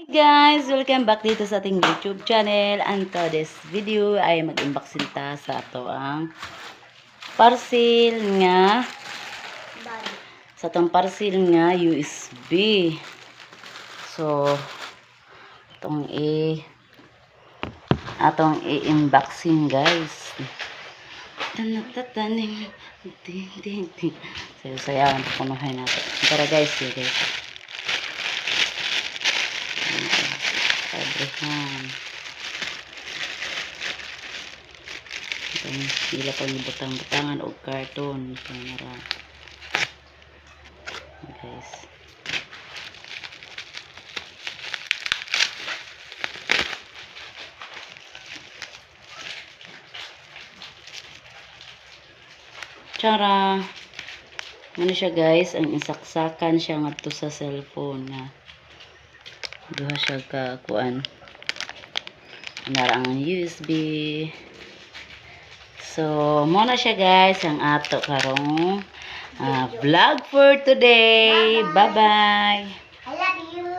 Hey guys! Welcome back dito sa ating YouTube channel. And today's video ay mag-unboxing ta sa ato ang parcel nga USB. So, atong i-unboxing guys. Tanatatanim. Sayo-sayawan pa kumahay natin. Tara guys, guys. Abraham. Sila pang butang-butangan o karton. Kamera. Guys. Tara. Ano siya guys? Ang isaksakan siya nga to sa cellphone na. Duha siya ka kuan. Narang USB. So, muna siya guys ang ato karong vlog for today. Bye-bye. I love you.